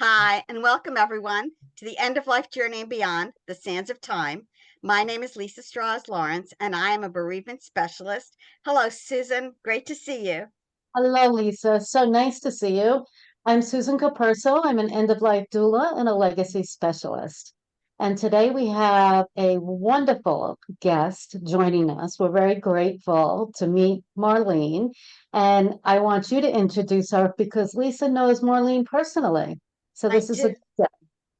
Hi, and welcome everyone to the End of Life Journey and Beyond, the Sands of Time. My name is Lisa Strahs-Lorenc, and I am a bereavement specialist. Hello, Susan. Great to see you. Hello, Lisa. So nice to see you. I'm Susan Capurso. I'm an end-of-life doula and a legacy specialist. And today we have a wonderful guest joining us. We're very grateful to meet Marlene. And I want you to introduce her because Lisa knows Marlene personally. So I this is do. a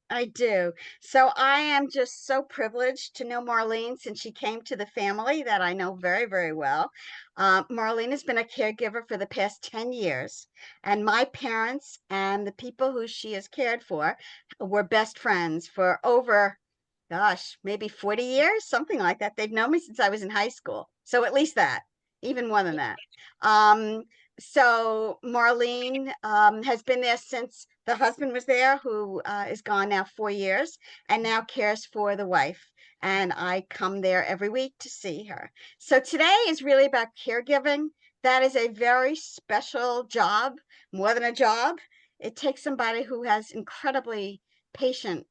I do. So I am just so privileged to know Marlene since she came to the family that I know very, very well. Marlene has been a caregiver for the past 10 years, and my parents and the people who she has cared for were best friends for over, gosh, maybe 40 years, something like that. They've known me since I was in high school. So at least that, even more than that. Um, so Marlene has been there since the husband was there, who is gone now 4 years, and now cares for the wife. And I come there every week to see her. So today is really about caregiving. That is a very special job, more than a job. It takes somebody who has incredibly patient,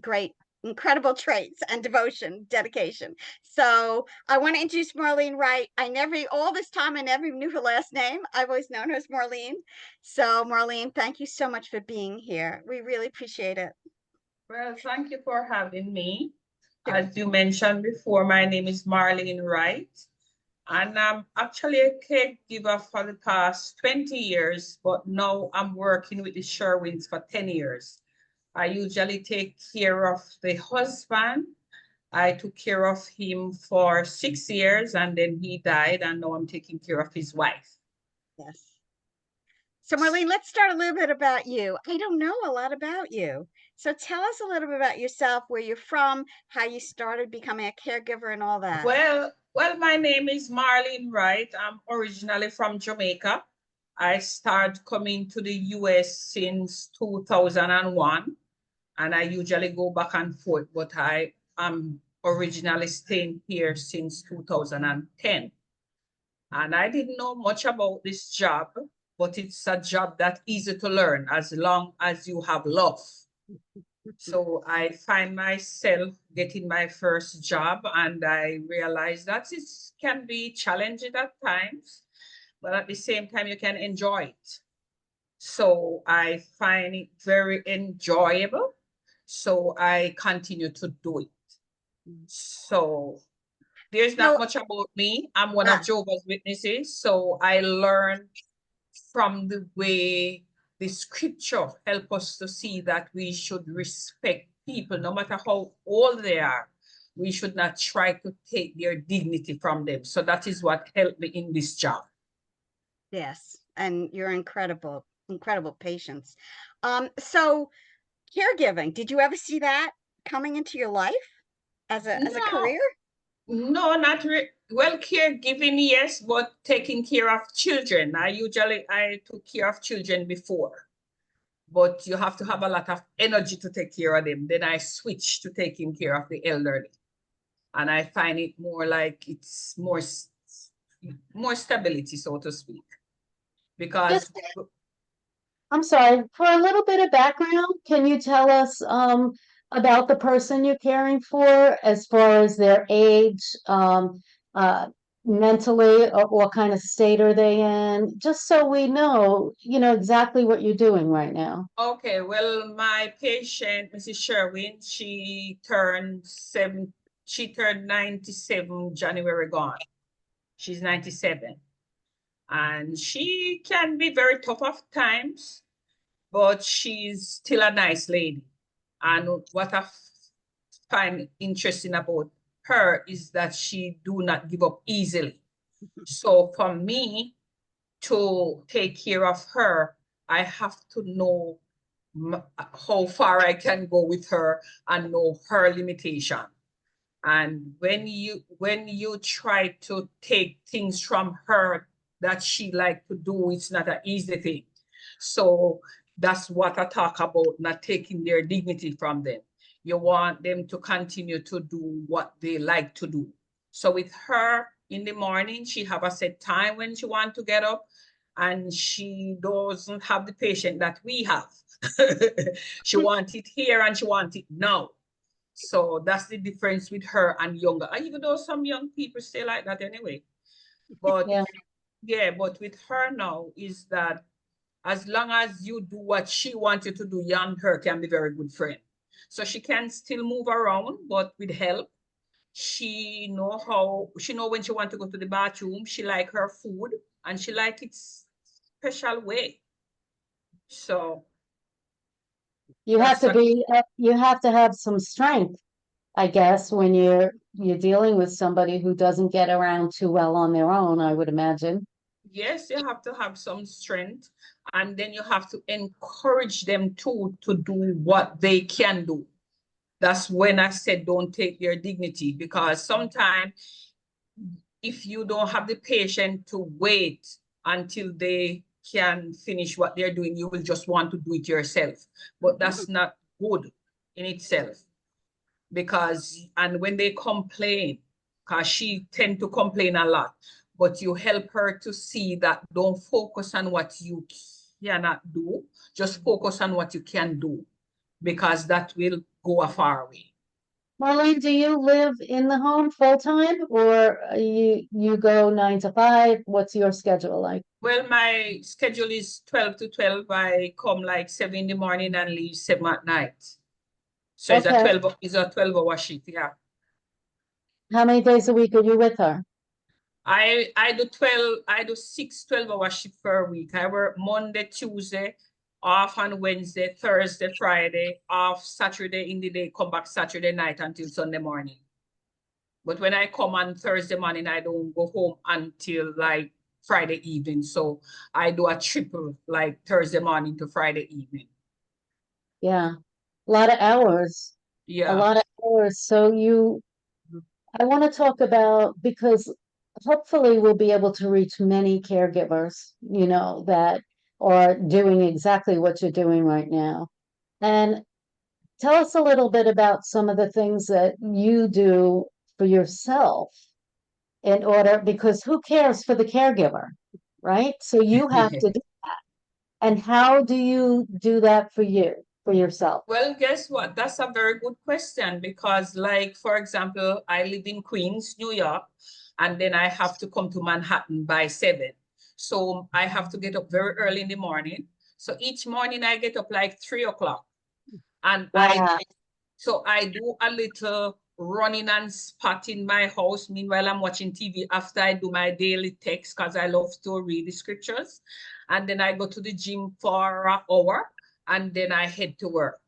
great, incredible traits and devotion, dedication. So I want to introduce Marlene Wright. All this time, I never even knew her last name. I've always known her as Marlene. So, Marlene, thank you so much for being here. We really appreciate it. Well, thank you for having me. As you mentioned before, my name is Marlene Wright, and I'm actually a caregiver for the past 20 years, but now I'm working with the Sherwins for 10 years. I usually take care of the husband. I took care of him for 6 years, and then he died, and now I'm taking care of his wife. Yes. So, Marlene, let's start a little bit about you. I don't know a lot about you. So, tell us a little bit about yourself, where you're from, how you started becoming a caregiver, and all that. Well, my name is Marlene Wright. I'm originally from Jamaica. I started coming to the US since 2001, and I usually go back and forth, but I am originally staying here since 2010. And I didn't know much about this job, but it's a job that's easy to learn as long as you have love. So I find myself getting my first job, and I realize that it can be challenging at times, but at the same time, you can enjoy it. So I find it very enjoyable. So I continue to do it. So there's not So, much about me. I'm one of ah, Jehovah's Witnesses. So I learned from the way the scripture help us to see that we should respect people, no matter how old they are. We should not try to take their dignity from them. So that is what helped me in this job. yes, and you're incredible, incredible patience. So caregiving, did you ever see that coming into your life as a No, career? no, not well, caregiving, yes, but taking care of children. I took care of children before, but you have to have a lot of energy to take care of them. Then I switched to taking care of the elderly. And I find it more like it's more stability, so to speak, because just, I'm sorry, for a little bit of background, can you tell us about the person you're caring for as far as their age, uh, mentally, or what kind of state are they in? Just so we know, exactly what you're doing right now. okay, well, my patient, Mrs. Sherwin, she turned 97 January gone. She's 97. And she can be very tough at times, but she's still a nice lady. And what I find interesting about her is that she do not give up easily. So for me to take care of her, I have to know how far I can go with her and know her limitation. And when you try to take things from her that she like to do, it's not an easy thing. So that's what I talk about, not taking their dignity from them. You want them to continue to do what they like to do. So with her in the morning, she have a set time when she want to get up. and she doesn't have the patient that we have. She wants it here and she wants it now. So that's the difference with her and younger. Even though some young people stay like that anyway. But Yeah. yeah, but with her now is that as long as you do what she wanted to do, you and her can be very good friends. So she can still move around, but with help. She know when she want to go to the bathroom. She like her food and she like it special way. So You have that's to what, be, you have to have some strength, I guess, when you're dealing with somebody who doesn't get around too well on their own, I would imagine. yes, you have to have some strength, and then you have to encourage them to do what they can do. That's when I said don't take their dignity, because sometimes if you don't have the patience to wait until they can finish what they're doing, you will just want to do it yourself. But that's not good in itself, because, and when they complain, because she tend to complain a lot, but you help her to see that don't focus on what you cannot do, just focus on what you can do, because that will go a far way. Marlene, do you live in the home full time or you go 9 to 5? What's your schedule like? Well, my schedule is 12 to 12. I come like 7 in the morning and leave 7 at night. So it's a Okay. 12-hour shift, yeah. How many days a week are you with her? I do 6 12-hour shifts per week. I work Monday, Tuesday, off on Wednesday, Thursday, Friday, off Saturday in the day, come back Saturday night until Sunday morning. But when I come on Thursday morning, I don't go home until like Friday evening. So I do a triple, like Thursday morning to Friday evening. Yeah, a lot of hours, a Yeah. lot of hours. So I want to talk about, because hopefully we'll be able to reach many caregivers, that are doing exactly what you're doing right now. And tell us a little bit about some of the things that you do for yourself in order, because who cares for the caregiver, right? So you have to do, and how do you do that for you, for yourself? Well, guess what? That's a very good question, because, like, for example, I live in Queens, New York, and then I have to come to Manhattan by 7. So I have to get up very early in the morning. So each morning I get up like 3 o'clock. And Wow. so I do a little running and spot in my house. Meanwhile, I'm watching TV after I do my daily text, because I love to read the scriptures. And then I go to the gym for an hour, and then I head to work.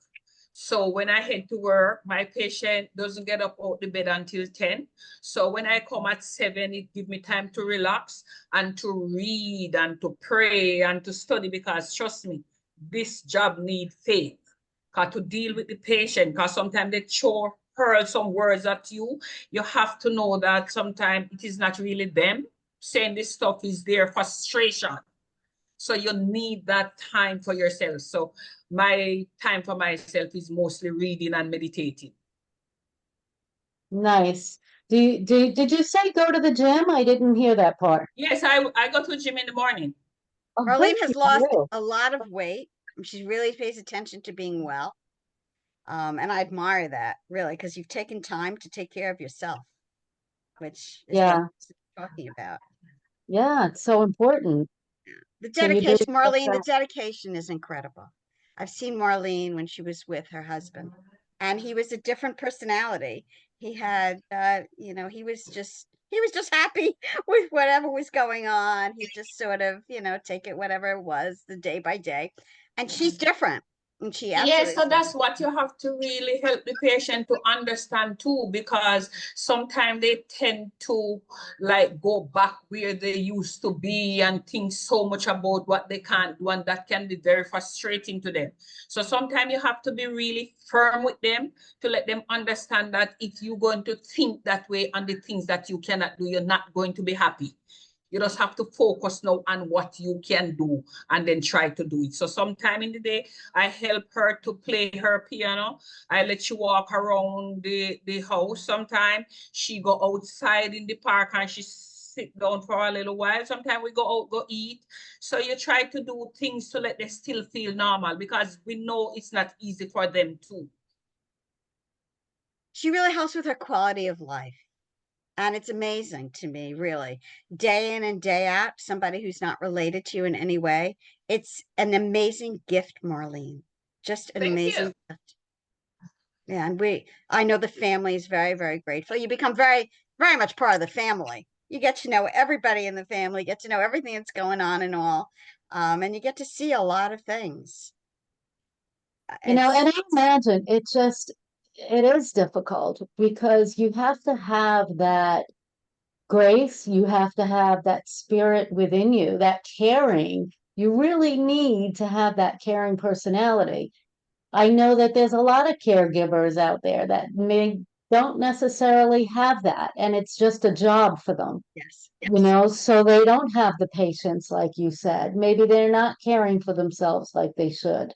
So when I head to work, my patient doesn't get up out the bed until 10. So when I come at 7, it gives me time to relax and to read and to pray and to study, because trust me, this job needs faith. Because to deal with the patient, because sometimes they hurl some words at you, you have to know that sometimes it is not really them saying this stuff, is their frustration. So you need that time for yourself. So my time for myself is mostly reading and meditating. Nice. Did you say go to the gym? I didn't hear that part. Yes, I go to the gym in the morning. Oh, good Marlene for has lost you. a lot of weight. She really pays attention to being well. And I admire that, really, because you've taken time to take care of yourself, which is what Yeah, we're talking about. yeah, it's so important. The So you do dedication, Marlene, the dedication is incredible. I've seen Marlene when she was with her husband, and he was a different personality. He had, he was just happy with whatever was going on. He just sort of, take it whatever it was, the day by day. And she's different, and she Yes, absolutely so is that's different. what you have to really help the patient to understand too, because sometimes they tend to like go back where they used to be and think so much about what they can't do, and that can be very frustrating to them. So sometimes you have to be really firm with them to let them understand that if you're going to think that way on the things that you cannot do, you're not going to be happy. You just have to focus now on what you can do and then try to do it. So sometime in the day, I help her to play her piano. I let she walk around the house. Sometimes she go outside in the park and she sit down for a little while. Sometimes we go out, go eat. So you try to do things to let them still feel normal, because we know it's not easy for them too. She really helps with her quality of life. And it's amazing to me, really. Day in and day out, somebody who's not related to you in any way. It's an amazing gift, Marlene. Just an Thank you. amazing gift. Yeah, and I know the family is very, very grateful. You become very, very much part of the family. You get to know everybody in the family, get to know everything that's going on and all. And you get to see a lot of things. You know, It's and I imagine it is difficult because you have to have that grace, you have to have that spirit within you, that caring. You really need to have that caring personality. I know that there's a lot of caregivers out there that don't necessarily have that, and it's just a job for them, yes, you know, so they don't have the patience, like you said. Maybe they're not caring for themselves like they should,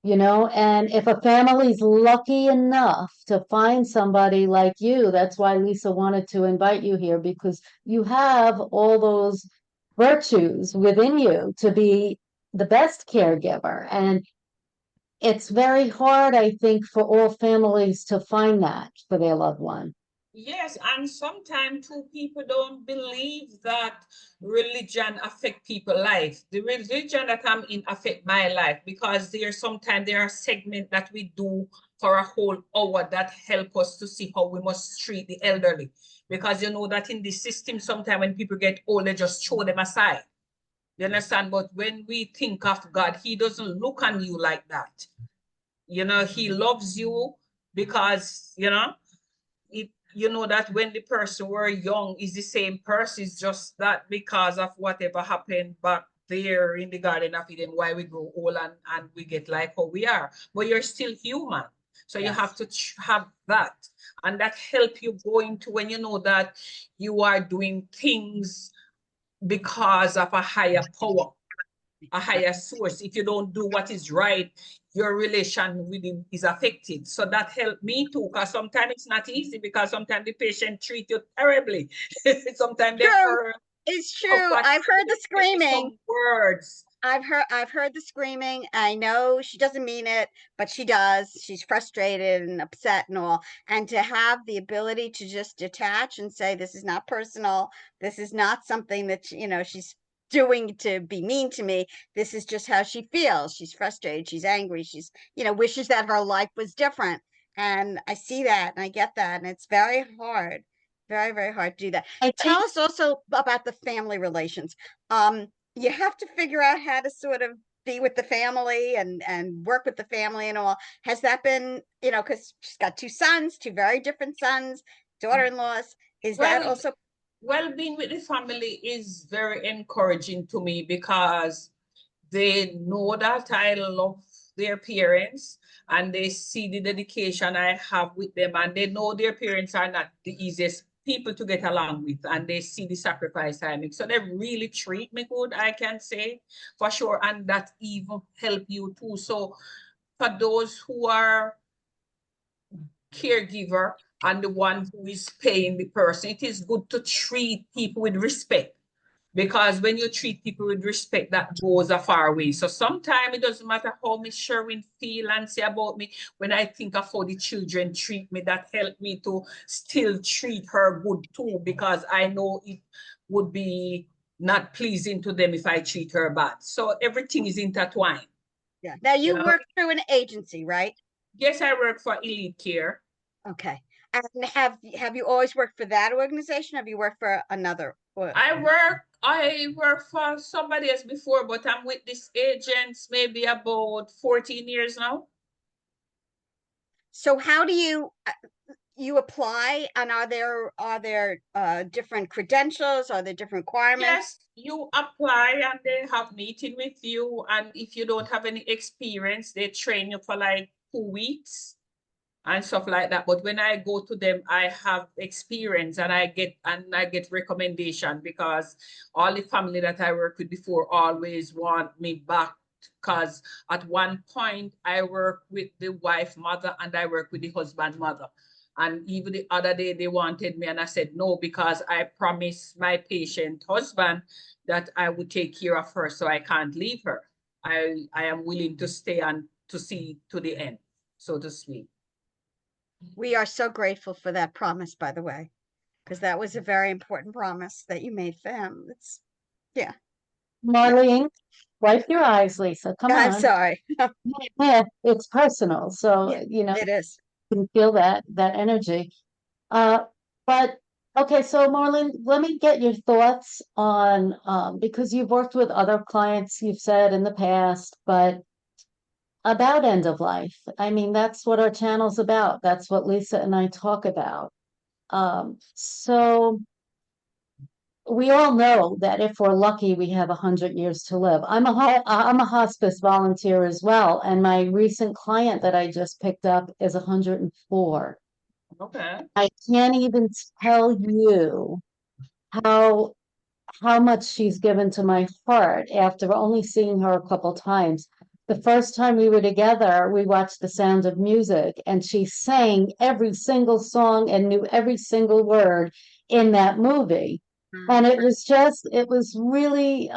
you know. And if a family's lucky enough to find somebody like you, that's why Lisa wanted to invite you here, because you have all those virtues within you to be the best caregiver. And it's very hard, I think, for all families to find that for their loved one. Yes, and sometimes too, people don't believe that religion affect people's life. The religion that I'm in affect my life, because sometimes there are segments that we do for a whole hour that help us to see how we must treat the elderly. Because you know that in the system, sometimes when people get old, they just throw them aside. You understand? But when we think of God, he doesn't look on you like that. You know, he loves you because, you know that when the person were young is the same person. It's just that because of whatever happened back there in the Garden of Eden, why we grow old and we get like how we are. But you're still human. So you have to have that. And that help you go into when you know that you are doing things because of a higher power, a higher source. If you don't do what is right, your relation with him is affected. So that helped me too, because sometimes it's not easy, because sometimes the patient treat you terribly. Sometimes they true. hurt. It's true. I've heard the screaming. Some words. I've heard the screaming. I know she doesn't mean it, but she does. She's frustrated and upset and all. And to have the ability to just detach and say, this is not personal. This is not something that, she's doing to be mean to me. This is just how she feels. She's frustrated. She's angry. She's, wishes that her life was different. And I see that and I get that. And it's very hard, very, very hard to do that. I Tell think us also about the family relations. You have to figure out how to sort of be with the family and work with the family and all. Has that been, because she's got two very different sons, daughter-in-laws. Is that Well, also being with the family is very encouraging to me, because they know that I love their parents and they see the dedication I have with them, and they know their parents are not the easiest people to get along with, and they see the sacrifice I make. So they really treat me good, I can say for sure, and that even help you too. So for those who are caregiver and the one who is paying the person, it is good to treat people with respect, because when you treat people with respect, that goes a far way. So sometimes it doesn't matter how Miss Sherwin feel and say about me. When I think of how the children treat me, that helped me to still treat her good too, because I know it would be not pleasing to them if I treat her bad. So everything is intertwined. yeah. Now You you know, work through an agency, right? yes, I work for Elite Care. Okay. And have you always worked for that organization? Have you worked for another? I work for somebody else before, but I'm with this agents maybe about 14 years now. So how do you apply, and are there different credentials? Are there different requirements? Yes, you apply and they have meeting with you. And if you don't have any experience, they train you for like 2 weeks and stuff like that. But when I go to them, I have experience and I get recommendation, because all the family that I work with before always want me back. Because at one point I work with the wife mother and I work with the husband mother. And even the other day they wanted me, and I said no, because I promised my patient husband that I would take care of her, so I can't leave her. I am willing to stay and to see to the end, so to speak. We are so grateful for that promise, by the way, because that was a very important promise that you made for him. It's, yeah. Marlene, wipe your eyes, Lisa. Come I'm on. sorry. Yeah, it's personal. So, Yeah, you know, it is. you can feel that energy. Uh, but okay, so Marlene, let me get your thoughts on because you've worked with other clients, you've said in the past, but about end of life. I mean, that's what our channel's about. That's what Lisa and I talk about. So we all know that if we're lucky, we have 100 years to live. I'm a hospice volunteer as well, and my recent client that I just picked up is 104. Okay. I can't even tell you how how much she's given to my heart after only seeing her a couple times. The first time we were together, we watched The Sound of Music, and she sang every single song and knew every single word in that movie. And it was really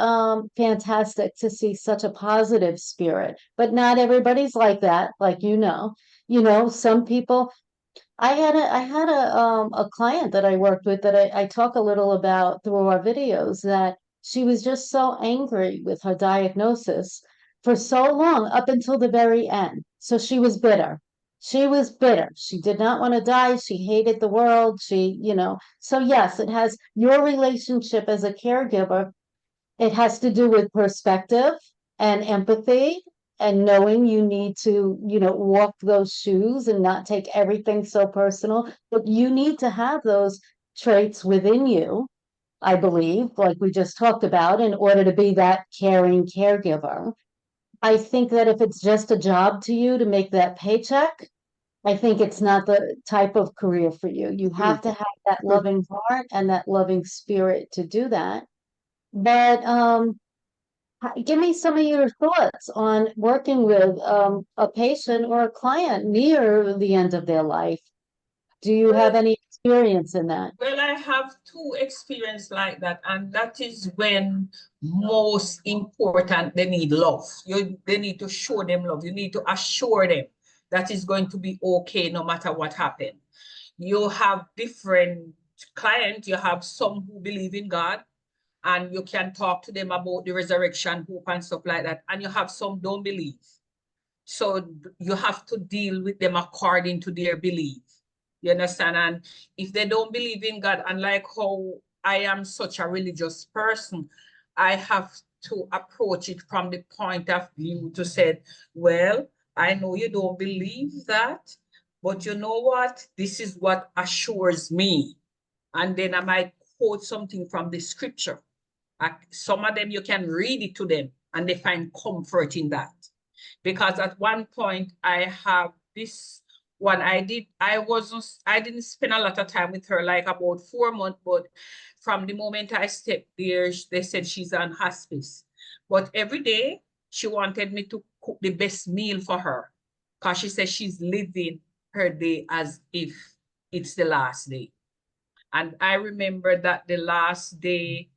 fantastic to see such a positive spirit. But not everybody's like that, like you know. You know, some people I had a client that I worked with that I talk a little about through our videos that she was just so angry with her diagnosis for so long up until the very end. So she was bitter. She was bitter. She did not want to die. She hated the world. So yes, it has your relationship as a caregiver. It has to do with perspective and empathy and knowing you need to, walk those shoes and not take everything so personal. But you need to have those traits within you, I believe, like we just talked about, in order to be that caring caregiver. I think that if it's just a job to you to make that paycheck, I think it's not the type of career for you. You have to have that loving heart and that loving spirit to do that. But give me some of your thoughts on working with a patient or a client near the end of their life. Do you have any experience in that? Well, I have two experiences like that, and that is when most important they need love. They need to show them love. You need to assure them that it's going to be okay no matter what happens. You have different clients. You have some who believe in God, and you can talk to them about the resurrection, hope, and stuff like that. And you have some don't believe. So you have to deal with them according to their belief. You understand? And if they don't believe in God, and like how I am such a religious person, I have to approach it from the point of view to say, well, I know you don't believe that, but you know what? This is what assures me. And then I might quote something from the scripture. Some of them you can read it to them and they find comfort in that. Because at one point I have this one I didn't spend a lot of time with her, like about 4 months, but from the moment I stepped there, they said she's on hospice. But every day she wanted me to cook the best meal for her because she said she's living her day as if it's the last day. And I remember that the last day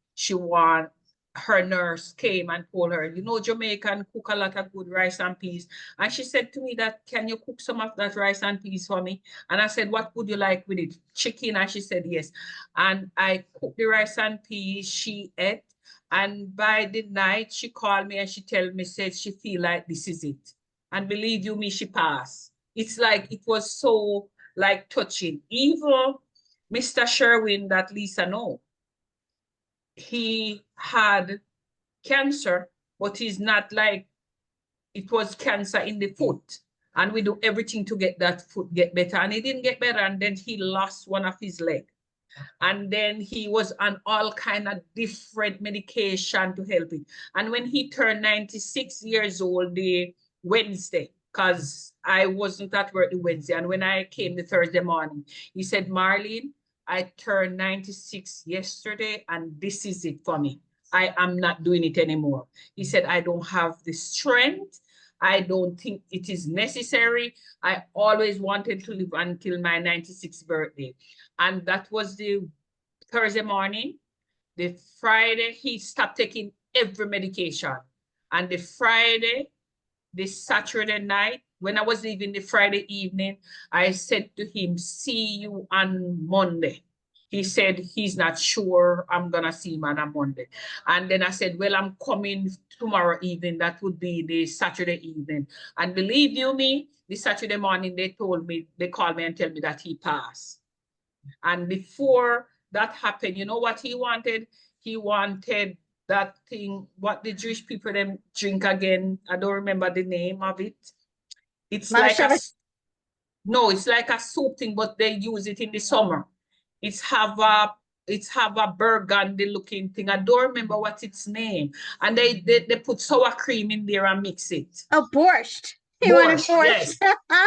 her nurse came and told her, Jamaican cook a lot of good rice and peas. And she said to me that, can you cook some of that rice and peas for me? And I said, what would you like with it? Chicken? And she said, yes. And I cooked the rice and peas. She ate. And by the night, she called me and she said she feel like this is it. And believe you me, she passed. It's like, it was so like touching. Even Mr. Sherwin that Lisa know, he had cancer, but he's not like, it was cancer in the foot. And we do everything to get that foot get better. And he didn't get better. And then he lost one of his legs. And then he was on all kind of different medication to help it. And when he turned 96 years old, the Wednesday, because I wasn't at work the Wednesday, and when I came the Thursday morning, he said, Marlene, I turned 96 yesterday, and this is it for me. I am not doing it anymore. He said, I don't have the strength. I don't think it is necessary. I always wanted to live until my 96th birthday. And that was the Thursday morning. The Friday, he stopped taking every medication. And the Friday, the Saturday night, when I was leaving the Friday evening, I said to him, see you on Monday. He said he's not sure I'm gonna see him on a Monday. And then I said, well, I'm coming tomorrow evening. That would be the Saturday evening. And believe you me, the Saturday morning, they called me and tell me that he passed. And before that happened, you know what he wanted? He wanted that thing, what the Jewish people them drink again. I don't remember the name of it. It's like a, no, it's like a soup thing, but they use it in the summer. It's have a burgundy looking thing. I don't remember what its name. And they put sour cream in there and mix it. Oh, borscht. He wanted Borscht, borscht. yes.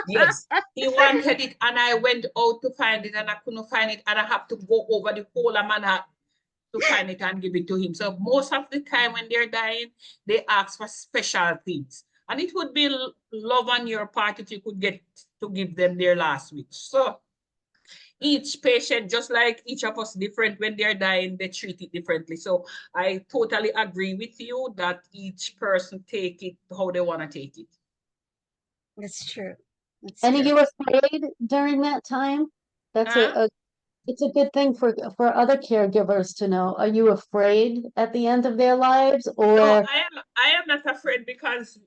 Yes. He wanted it, and I went out to find it, and I couldn't find it, and I have to go over the whole of Manhattan to find it and give it to him. So most of the time when they're dying, they ask for special things. And it would be love on your part if you could get to give them their last wish. So each patient, just like each of us different, when they're dying, they treat it differently. So I totally agree with you that each person take it how they want to take it. That's true. That's And are true. you afraid during that time? That's it's a good thing for other caregivers to know. Are you afraid at the end of their lives, No, or I am not afraid because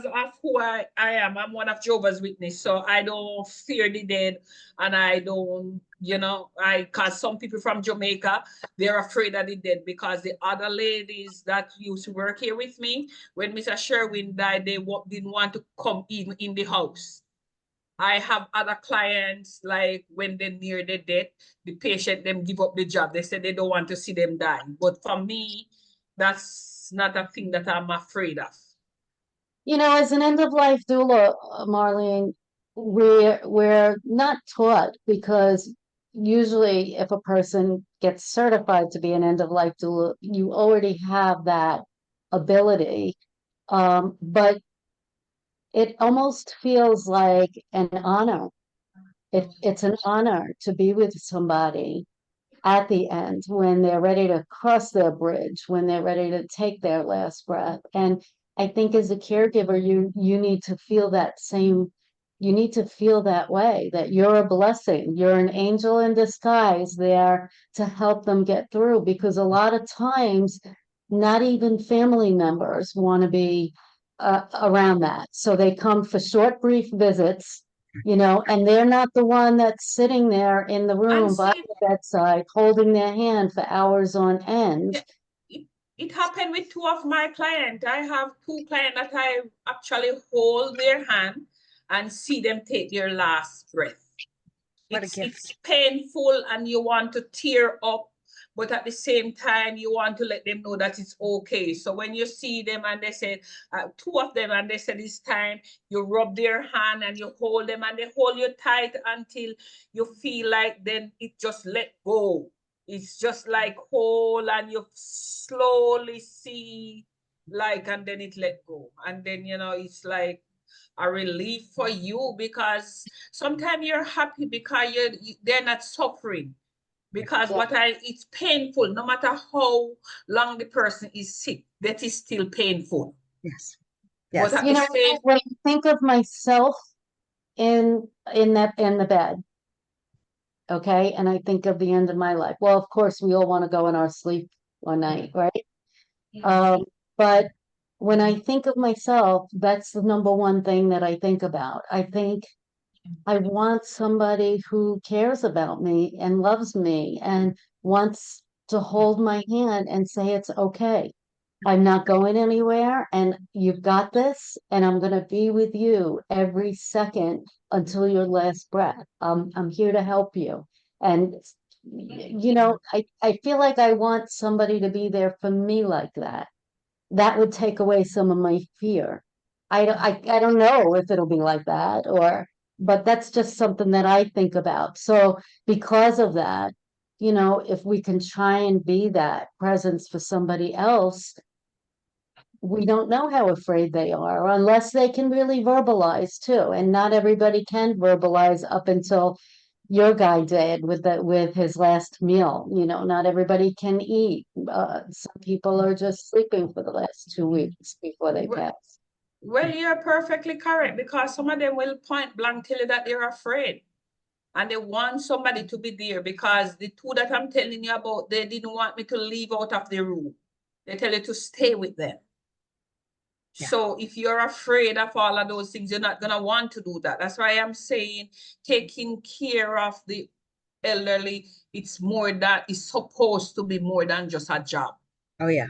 of who I am. I'm one of Jehovah's Witness, so I don't fear the dead, and I don't, cause some people from Jamaica, they're afraid of the dead because the other ladies that used to work here with me, when Mr. Sherwin died, they didn't want to come even in the house. I have other clients, like when they're near the death, the patient, them give up the job. They say they don't want to see them die. But for me, that's not a thing that I'm afraid of. as an end-of-life doula, Marlene, we're not taught, because usually if a person gets certified to be an end-of-life doula, you already have that ability. But it almost feels like an honor. It's an honor to be with somebody at the end when they're ready to cross their bridge, when they're ready to take their last breath. And I think as a caregiver, you need to feel that same, you need to feel that way, that you're a blessing, you're an angel in disguise there to help them get through, because a lot of times not even family members want to be around that. So they come for short, brief visits, and they're not the one that's sitting there in the room by the bedside holding their hand for hours on end. It happened with two of my clients. I have two clients that I actually hold their hand and see them take their last breath. It's painful and you want to tear up, but at the same time, you want to let them know that it's okay. So when you see them and they say, two of them, and they said it's time, you rub their hand and you hold them and they hold you tight until you feel like then it just let go. It's just like hold and you slowly see like, and then it let go. And then, it's like a relief for you, because sometimes you're happy because they're not suffering. Because it's painful, no matter how long the person is sick, that is still painful. Yes. Yes. But when I think of myself in the bed, okay, and I think of the end of my life. Well, of course, we all want to go in our sleep one night, right? But when I think of myself, that's the number one thing that I think about. I think I want somebody who cares about me and loves me and wants to hold my hand and say, it's okay. I'm not going anywhere, and you've got this, and I'm going to be with you every second until your last breath. I'm here to help you. And, I feel like I want somebody to be there for me like that. That would take away some of my fear. I don't know if it'll be like that, but that's just something that I think about. So because of that, if we can try and be that presence for somebody else, we don't know how afraid they are unless they can really verbalize too. And not everybody can verbalize up until your guy did with his last meal. You know, not everybody can eat. Some people are just sleeping for the last 2 weeks before they Well, pass. well, you're perfectly correct because some of them will point blank tell you that they're afraid and they want somebody to be there because the two that I'm telling you about, they didn't want me to leave out of the room. They tell you to stay with them. Yeah. So if you're afraid of all of those things, you're not going to want to do that. That's why I'm saying taking care of the elderly, it's supposed to be more than just a job. Oh yeah.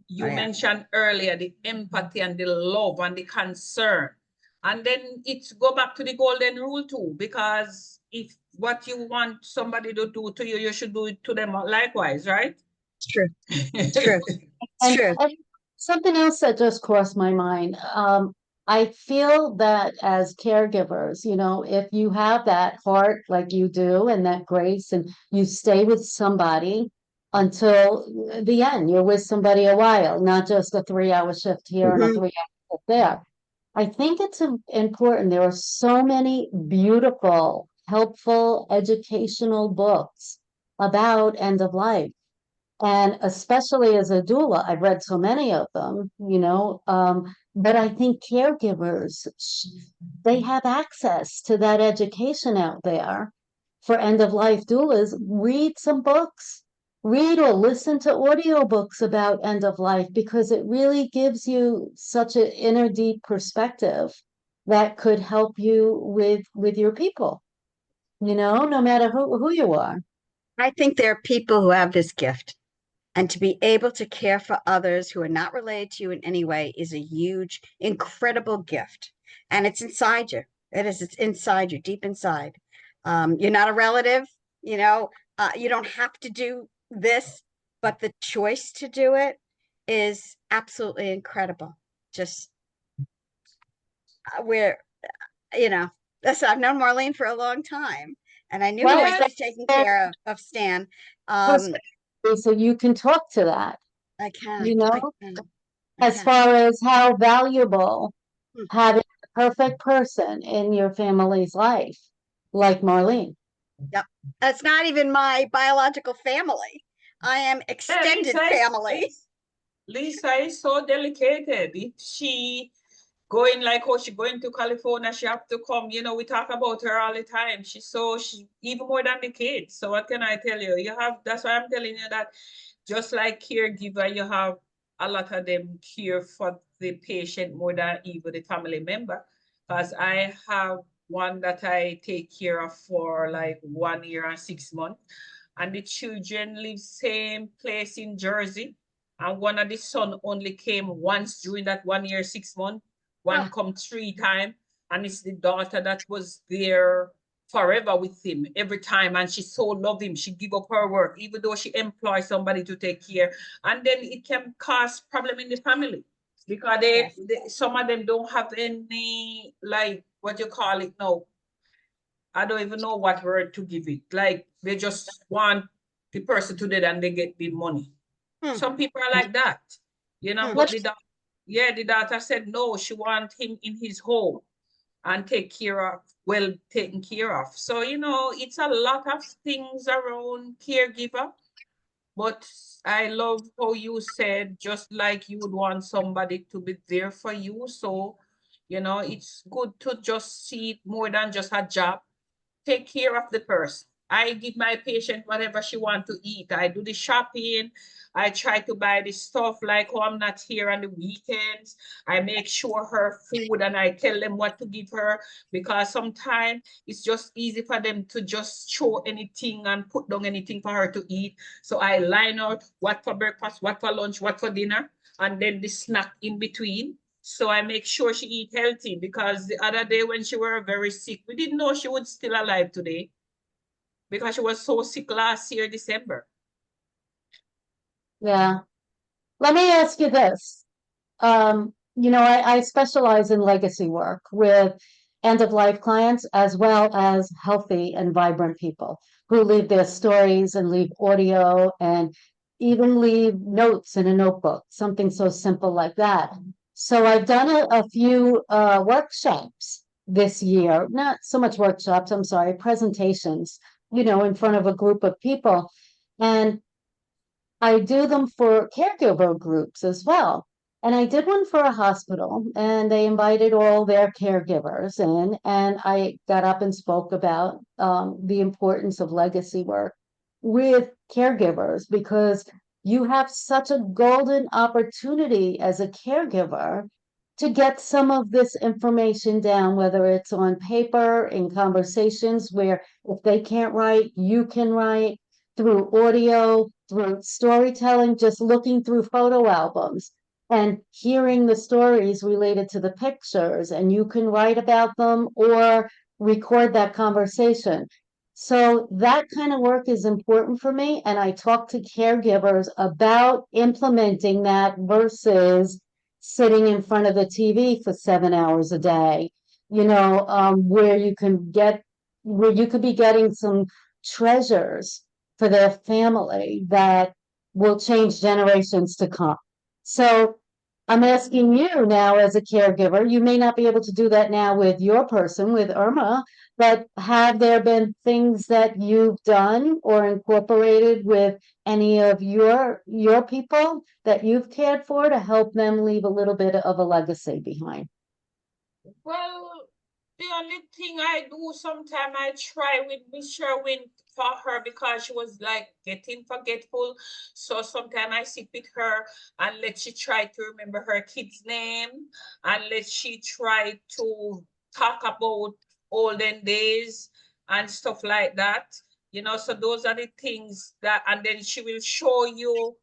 You mentioned earlier the empathy and the love and the concern. And then it's go back to the golden rule too, because if what you want somebody to do to you, you should do it to them likewise, right? It's true. It's true. It's And, true. and something else that just crossed my mind. I feel that as caregivers, you know, if you have that heart like you do and that grace and you stay with somebody until the end, you're with somebody a while, not just a 3-hour shift here and a Mhm. 3-hour shift there. I think it's important. There are so many beautiful, helpful, educational books about end of life. And especially as a doula, I've read so many of them, you know, but I think caregivers, they have access to that education out there for end of life doulas. Read some books, read or listen to audiobooks about end of life because it really gives you such an inner deep perspective that could help you with your people, you know, no matter who you are. I think there are people who have this gift, and to be able to care for others who are not related to you in any way is a huge, incredible gift. And it's inside you. It is. It's inside you, deep inside. You're not a relative, you know, you don't have to do this, but the choice to do it is absolutely incredible. Just we're, you know, listen, I've known Marlene for a long time, and I knew the way Right. she's taking care of Stan. So you can talk to that, I can, you I know, can, I as can. far as how valuable Hmm. having the perfect person in your family's life, like Marlene. Yep. It's not even my biological family. I am Yeah, extended family. Lisa is so delicate. If she going like how she going to California, she have to come. You know, we talk about her all the time. She even more than the kids. So what can I tell you? That's why I'm telling you that just like caregiver, you have a lot of them care for the patient more than even the family member. Because I have one that I take care of for like 1 year and 6 months. And the children live same place in Jersey. And one of the son only came once during that 1 year, 6 months. One Ah, come 3 times, and it's the daughter that was there forever with him every time, and she so love him. She give up her work, even though she employ somebody to take care, and then it can cause problem in the family because yes. some of them don't have any like what you call it now. I don't even know what word to give it. Like they just want the person to do it and they get the money. Hmm, Some people are like that, you know, hmm. but the daughter said no, she want him in his home and well taken care of. So, you know, it's a lot of things around caregiver, but I love how you said just like you would want somebody to be there for you. So, you know, it's good to just see it more than just a job. Take care of the person. I give my patient whatever she want to eat. I do the shopping. I try to buy the stuff like oh, I'm not here on the weekends. I make sure her food and I tell them what to give her because sometimes it's just easy for them to just throw anything and put down anything for her to eat. So I line out what for breakfast, what for lunch, what for dinner, and then the snack in between. So I make sure she eat healthy because the other day when she were very sick, we didn't know she would still alive today because she was so sick last year, December. Yeah. Let me ask you this. You know, I specialize in legacy work with end of life clients as well as healthy and vibrant people who leave their stories and leave audio and even leave notes in a notebook, something so simple like that. So I've done a few workshops this year, not so much workshops, I'm sorry, presentations, in front of a group of people. And I do them for caregiver groups as well. And I did one for a hospital, and they invited all their caregivers in, and I got up and spoke about the importance of legacy work with caregivers, because you have such a golden opportunity as a caregiver to get some of this information down, whether it's on paper, in conversations where if they can't write, you can write, through audio, through storytelling, just looking through photo albums and hearing the stories related to the pictures, and you can write about them or record that conversation. So that kind of work is important for me, and I talk to caregivers about implementing that versus sitting in front of the TV for 7 hours a day, where you could be getting some treasures for their family that will change generations to come. So I'm asking you now, as a caregiver, you may not be able to do that now with your person, with Irma, but have there been things that you've done or incorporated with any of your people that you've cared for to help them leave a little bit of a legacy behind? Well, the only thing I do sometimes I try with Miss Sherwin for her because she was like getting forgetful. So sometimes I sit with her and let she try to remember her kid's name and let she try to talk about olden days and stuff like that. So those are the things that, and then she will show you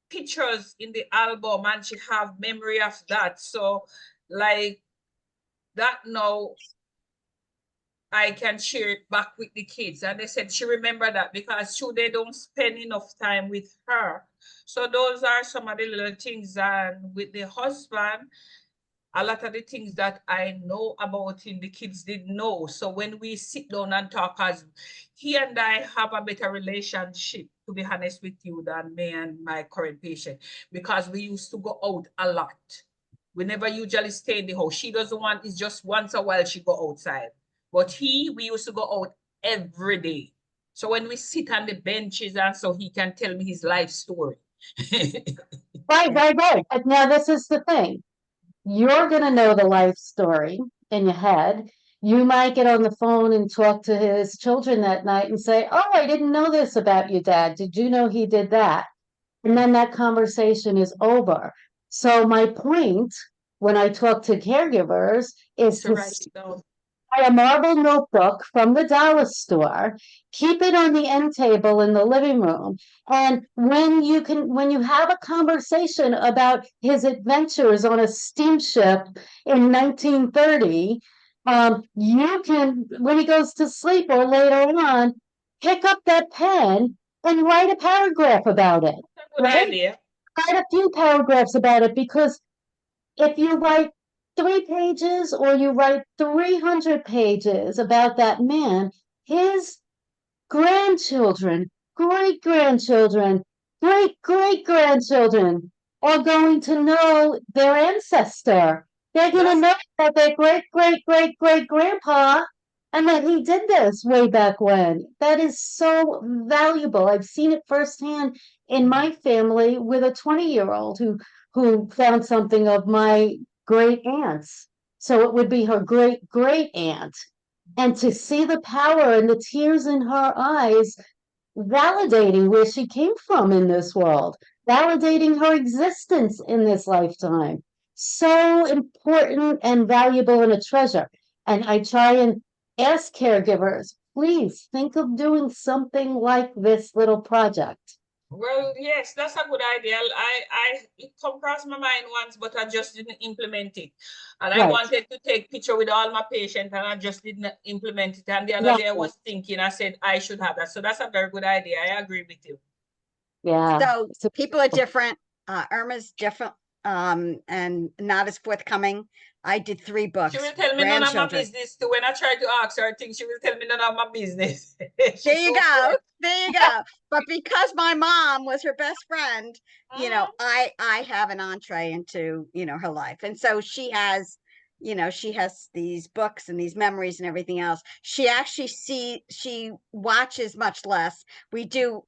pictures in the album and she have memory of that. So like that now I can share it back with the kids. And they said she remember that because they don't spend enough time with her. So those are some of the little things. And with the husband, a lot of the things that I know about him, the kids didn't know. So when we sit down and talk, as he and I have a better relationship, to be honest with you, than me and my current patient, because we used to go out a lot. We never usually stay in the house. She doesn't want, it's just once a while she go outside. But we used to go out every day. So when we sit on the benches and so he can tell me his life story. Right. But now this is the thing. You're going to know the life story in your head. You might get on the phone and talk to his children that night and say, "Oh, I didn't know this about your dad. Did you know he did that?" And then that conversation is over. So my point when I talk to caregivers is So to write it down. buy a marble notebook from the dollar store, keep it on the end table in the living room. And when you have a conversation about his adventures on a steamship in 1930, you can, when he goes to sleep or later on, pick up that pen and write a paragraph about it. That's a good Right? idea. Write a few paragraphs about it, because if you write 3 pages or you write 300 pages about that man, his grandchildren, great grandchildren, great great grandchildren are going to know their ancestor. They're going to know that their great great great great grandpa, and that he did this way back when. That is so valuable. I've seen it firsthand in my family with a 20-year-old who found something of my great aunt's. So it would be her great great aunt. And to see the power and the tears in her eyes, validating where she came from in this world, validating her existence in this lifetime. So important and valuable and a treasure. And I try and ask caregivers, please think of doing something like this little project. Well, yes, that's a good idea. It come across my mind once, but I just didn't implement it. And I Right. wanted to take picture with all my patients, and I just didn't implement it. And the other Yeah. day I was thinking, I said I should have that. So that's a very good idea. I agree with you. Yeah. So people are different. Irma's different, and not as forthcoming I did 3 She will books, tell me none of my grandchildren. business too. When I try to ask her things, she will tell me none of my business. There She you don't go. care. There you go. But because my mom was her best friend, Mhm. I have an entree into, her life. And so she has these books and these memories and everything else. She watches much less. We do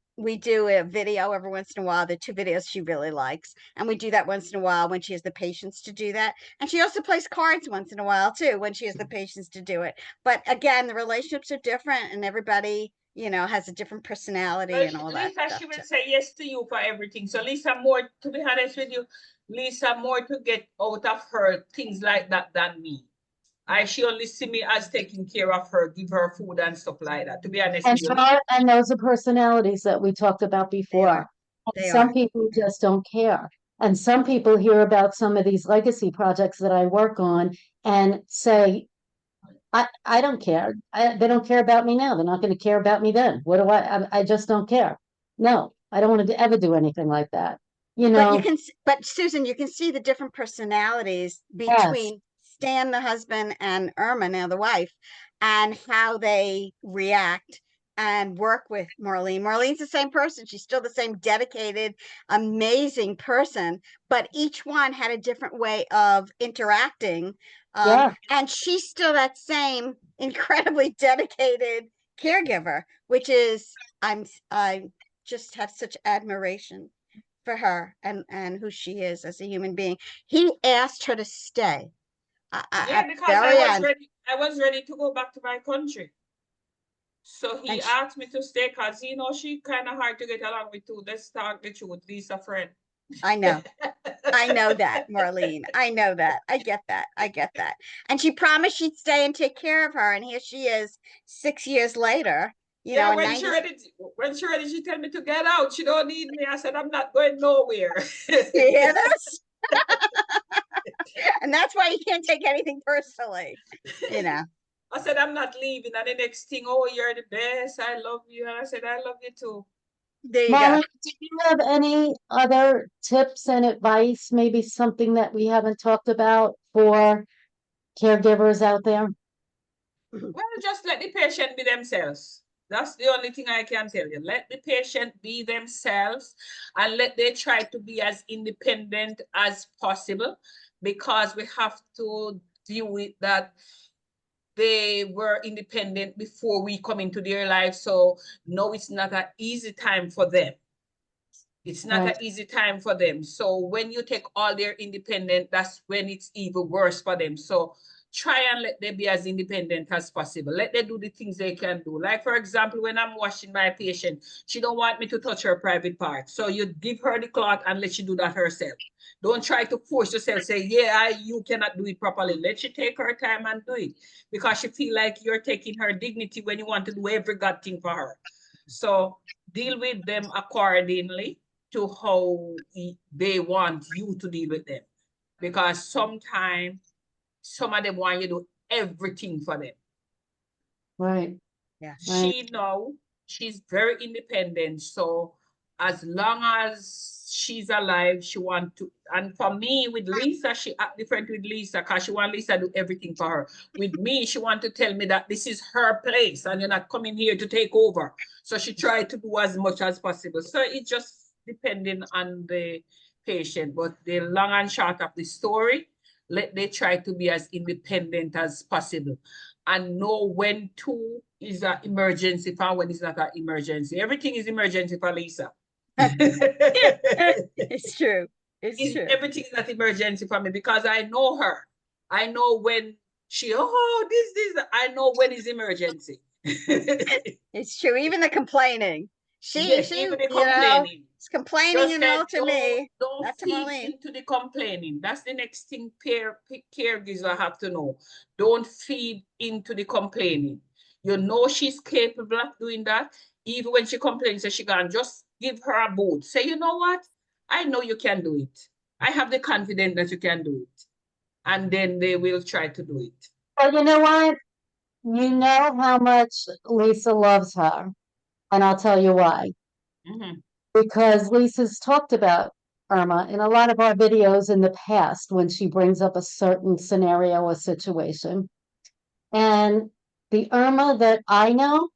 a video every once in a while. The 2 videos she really likes. And we do that once in a while when she has the patience to do that. And she also plays cards once in a while too, when she has the patience to do it. But again, the relationships are different and everybody, has a different personality Well, and all that Lisa, stuff she will too. say yes to you for everything. So Lisa, more to be honest with you, Lisa more to get out of her things like that than me. She only see me as taking care of her, give her food and stuff like that. To be honest And with you, and those are personalities that we talked about They before. are. And They some are. people just don't care. And some people hear about some of these legacy projects that I work on and say, I don't care. They don't care about me now. They're not going to care about me then. What do I just don't care. No, I don't want to ever do anything like that. You But know, but Susan, you can see the different personalities yes, between Stan, the husband, and Irma, now the wife, and how they react and work with Marlene. Marlene's the same person. She's still the same dedicated, amazing person, but each one had a different way of interacting. yeah, And she's still that same incredibly dedicated caregiver, which is I just have such admiration for her and who she is as a human being. He asked her to stay yeah, at the because I very was end, ready. I was ready to go back to my country. So he and she, asked me to stay because she kind of hard to get along with too. Let's talk the truth, Lisa friend. I know, I know that, Marlene. I know that. I get that. I get that. And she promised she'd stay and take care of her, and here she is, 6 years later. Yeah, In 90. when she ready, she tell me to get out. She don't need me. I said, I'm not going nowhere. You hear this? And that's why you can't take anything personally. You know. I said, I'm not leaving. And the next thing, oh, you're the best. I love you. And I said, I love you too. There you go. Marlene, do you have any other tips and advice, maybe something that we haven't talked about for caregivers out there? Well, just let the patient be themselves. That's the only thing I can tell you. Let the patient be themselves and let they try to be as independent as possible because we have to deal with that they were independent before we come into their life. So no, it's not an easy time for them. It's not Right, an easy time for them. So when you take all their independent, that's when it's even worse for them. So try and let them be as independent as possible. Let them do the things they can do. Like, for example, when I'm washing my patient, she don't want me to touch her private part. So you give her the cloth and let she do that herself. Don't try to force yourself, say, yeah, you cannot do it properly. Let she take her time and do it because she feel like you're taking her dignity when you want to do every god thing for her. So deal with them accordingly to how they want you to deal with them. Because sometimes some of them want you to do everything for them. right, Yeah. right. She know she's very independent. So as long as she's alive, she want to. And for me, with Lisa, she act different with Lisa because she want Lisa to do everything for her. With me, she want to tell me that this is her place and you're not coming here to take over. So she tried to do as much as possible. So it just depending on the patient. But the long and short of the story, let they try to be as independent as possible and know when to is an emergency and when it's not an emergency. Everything is emergency for Lisa. It's true. It's true. Everything is not emergency for me because I know her. I know when this. I know when it's emergency. It's true. Even the complaining. She, Yes, she, even the complaining. is complaining Just and said all to me, don't not to feed Marlene. into the complaining. That's the next thing caregivers have to know. Don't feed into the complaining. You know she's capable of doing that. Even when she complains that she can just give her a boot. Say, you know what? I know you can do it. I have the confidence that you can do it. And then they will try to do it. But you know what? You know how much Lisa loves her, and I'll tell you why. Mhm. Because Lisa's talked about Irma in a lot of our videos in the past when she brings up a certain scenario or situation. And the Irma that I know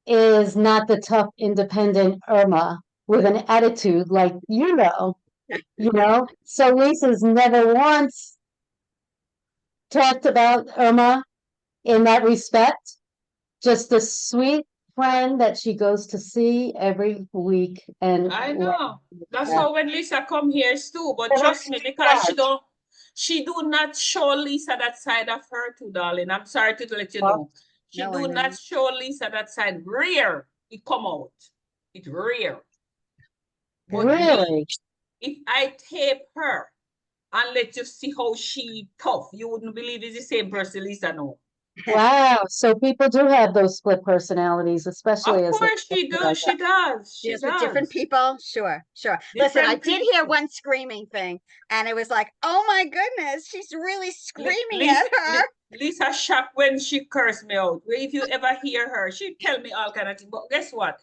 is not the tough, independent Irma with an attitude like you know. So Lisa's never once talked about Irma in that respect. Just a sweet friend that she goes to see every week. And I know. That's yeah. how when Lisa come here too. But So trust that's me, because that. she do not show Lisa that side of her too, darling. I'm sorry to let you Well, know. She No, I do not know. show Lisa that side. Rare. It come out. It's rare. But me, really? if I tape her and let you see how she tough, you wouldn't believe it's the same person Lisa know. Wow. So people do have those split personalities, especially Of as they course she get older. does. She does. She Yes, with different does. people. Sure, sure. Listen, I Different did hear people. one screaming thing, and it was like, oh my goodness, she's really screaming Lisa, at her. Lisa shocked when she cursed me out. If you ever hear her, she tell me all kind of things. But guess what?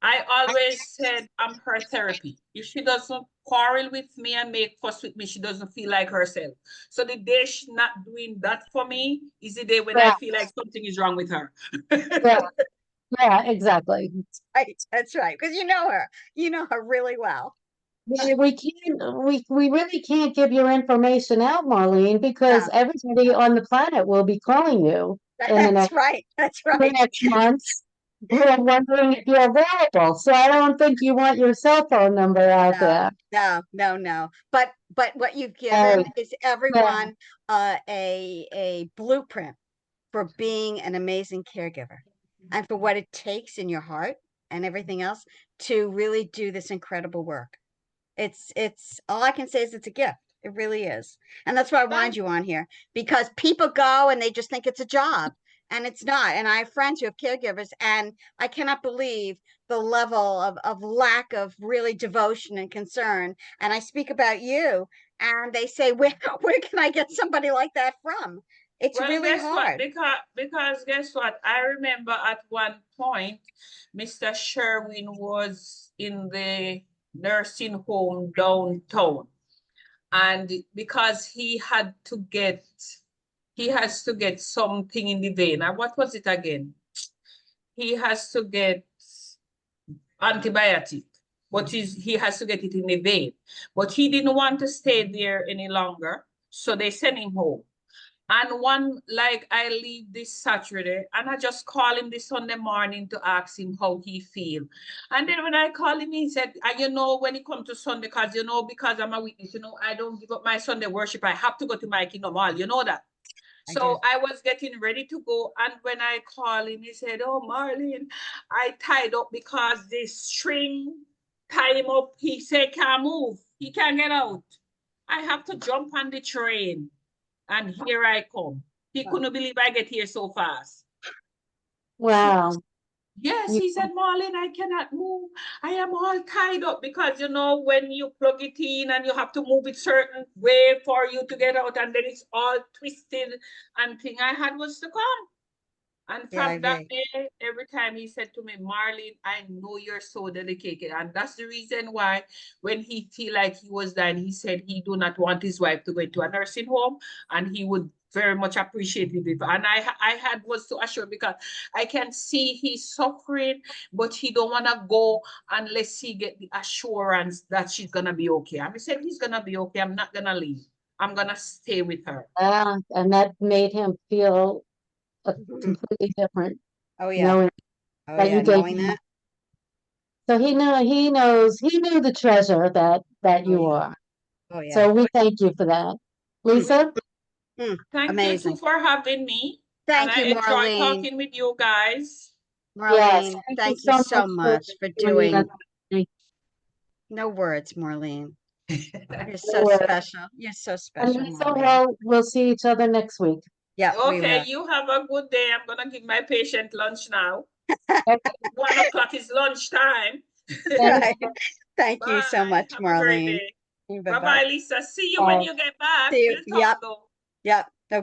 I always said I'm her therapy. If she doesn't quarrel with me and make fuss with me, she doesn't feel like herself. So the day she's not doing that for me is the day when I Yeah, feel like something is wrong with her. yeah, yeah, exactly. Right, that's right. Because you know her really well. We really can't give your information out, Marlene, because No, everybody on the planet will be calling you in that's right. That's the right. next months. We're wondering if you're available. So I don't think you want your cell phone number out No, there. no. But what you've Oh, given is yeah, everyone a blueprint for being an amazing caregiver and for what it takes in your heart and everything else to really do this incredible work. It's all I can say is it's a gift. It really is. And that's why I wanted Thank, you on here because people go and they just think it's a job and it's not. And I have friends who have caregivers and I cannot believe the level of lack of really devotion and concern. And I speak about you and they say, where can I get somebody like that from? It's well, really guess what? hard. Because guess what? I remember at one point, Mr. Sherwin was in the nursing home downtown. And because he has to get something in the vein. And what was it again? He has to get antibiotic, but he has to get it in the vein. But he didn't want to stay there any longer, so they sent him home. And like I leave this Saturday, and I just call him this Sunday morning to ask him how he feel. And then when I call him, he said, when it comes to Sunday, because I'm a witness, I don't give up my Sunday worship. I have to go to my kingdom hall. You know that. I do. So I was getting ready to go. And when I called him, he said, oh, Marlene, I tied up because the string tie him up. He said, can't move. He can't get out. I have to jump on the train. And here I come. He Wow. couldn't believe I get here so fast. wow. Yes, You, he said, Marlene, I cannot move. I am all tied up because, when you plug it in and you have to move it certain way for you to get out, and then it's all twisted and thing I had was to come. And Yeah, I from that agree. day, every time he said to me, Marlene, I know you're so dedicated. And that's the reason why when he feel like he was dying, he said he do not want his wife to go into a nursing home and he would very much appreciate it. And I had was so assured because I can see he's suffering, but he don't want to go unless he get the assurance that she's going to be okay. And I said, he's going to be okay. I'm not going to leave. I'm going to stay with her. and that made him feel Mhm. completely different, Oh yeah. knowing Oh that you yeah. gave Knowing him. that. So he knew the treasure that Oh you yeah. are. Oh yeah. So we thank you for that. Mm, Lisa? mm. Thank you too Amazing. for having me. And Thank I you, enjoy Marlene. talking with you guys. Yes, Marlene, thank you thank you so so much for much for joining us. doing no words, Marlene. You're so Anyway, special. You're so and special, Lisa, Marlene. we'll see each other next week. Yeah, we Okay, will. you have a good day. I'm gonna give my patient lunch now. Okay, 1 o'clock is lunchtime. thank Right. Thank you so Bye. much, Have a great Marlene. day. Bye bye. Bye-bye, Lisa. See you when you. you get back. See you. We'll talk Yep. though. Yep.